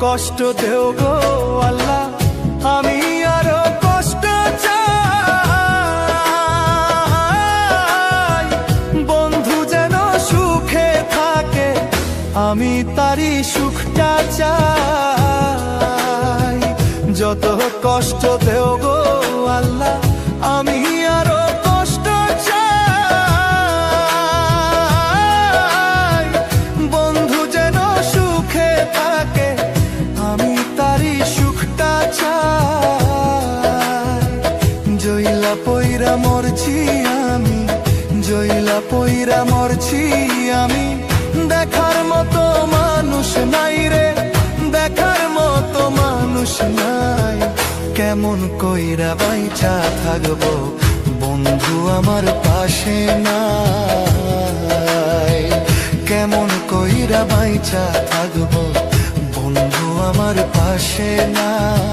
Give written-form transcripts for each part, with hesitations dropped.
কষ্ট দেও গো আল্লাহ, আমি আরো কষ্ট চাই। বন্ধু যেন সুখে থাকে, আমি তারই সুখটা চাই। যত কষ্ট দেও গো আল্লাহ, আমি আরো কষ্ট চাই। বন্ধু যেন সুখে থাকে, আমি তারই সুখটা চাই। জইলা পইরা মরছি আমি, জইলা পইরা মরছি আমি। দেখার মতো মানুষ নাই রে, দেখার মতো মানুষ নাই। কেমন কইরা বাইচা থাকবো, বন্ধু আমার পাশে নাই। কেমন কইরা বাইচা থাকবো, বন্ধু আমার পাশে নাই।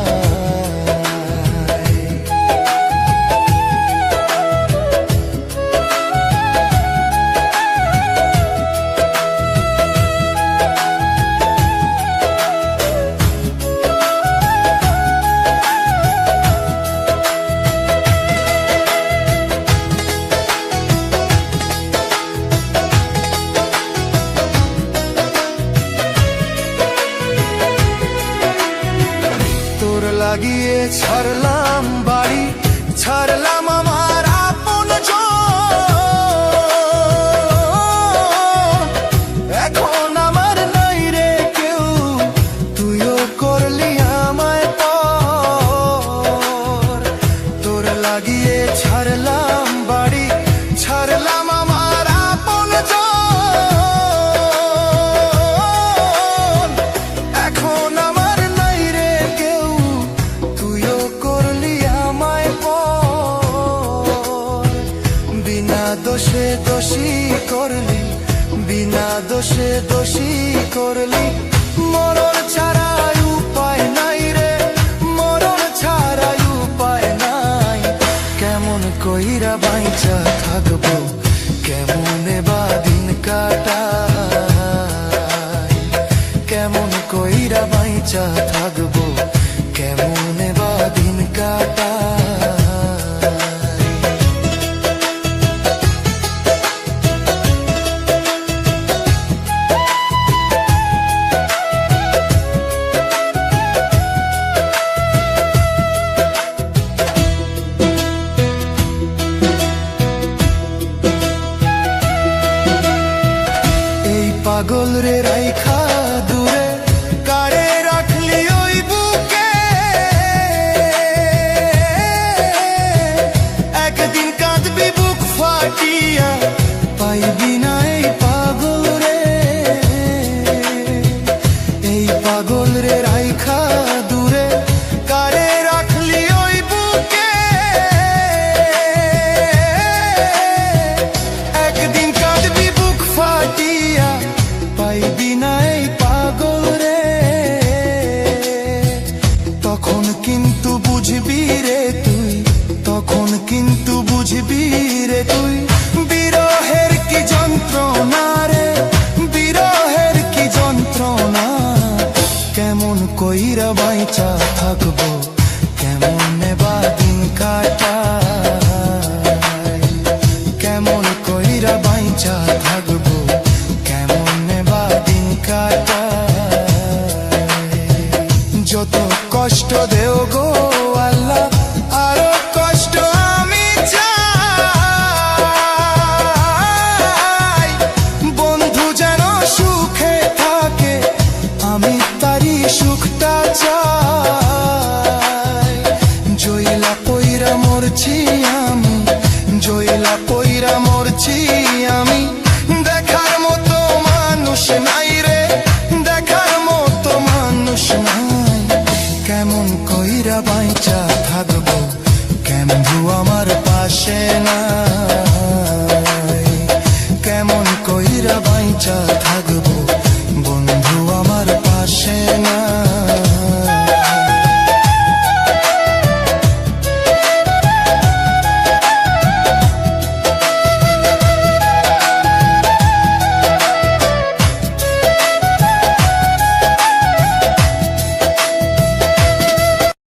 লাগিয়ে ছাড়লাম বাড়ি, ছাড়লাম আমার আপন জন। এখন আমার নাই রে কেউ, তুইও করলি আমায় পর। তোর লাগিয়ে ছাড়লাম বাড়ি, ছাড়লাম আমার আপন জন। এখন আমার নাই রে কেউ, তুইও করলি আমায় পর। বিনা দোষে দোষী করলি, বিনা দোষে দোষী করলি। মরণ ছাড়া উপায় নাই রে, মরণ ছাড়া উপায় নাই। কেমন কইরা বাইচা থাকবো, কেমনে বা দিন কাটাই। কেমন কইরা বাইচা থাকবো, কেমনে বা দিন কাটাই। এই পাগল রে রাইখা দূরে, কারে রাখলি ওই বুকে। একদিন কাঁদবি বুক ফাটিয়া, পাইবি না এই পাগল রে। এই পাগল রে রাইখা দূরে, কারে রাখলি ওই বুকে। একদিন কাঁদবি বুক ফাটিয়া, পাইবি না এই পাগল রে। তখন কিন্তু বুঝবি রে তুই, তখন কিন্তু বুঝবি রে তুই। বিরহের কি যন্ত্রণা রে, বিরহের কি যন্ত্রণা। কেমন কইরা বাইচা থাকবো, কেমনে বা দিন কাটাই। কেমন কইরা বাইচা থাকবো, কেমনে বা দিন কাটাই। যত কষ্ট দেও গো আল্লাহ, আরো কষ্ট আমি চাই। বন্ধু যেন সুখে থাকে, আমি তারই সুখটা চাই। জইলা পইরা মরছি আমি, জইলা পইরা মরছি আমি। দেখার মতো মানুষ নাই রে, দেখার মতো মানুষ নাই। কেমন কইরা বাইচা থাকবো, কেমন আমার পাশে নাই। কেমন কইরা বাইচা থাকবো,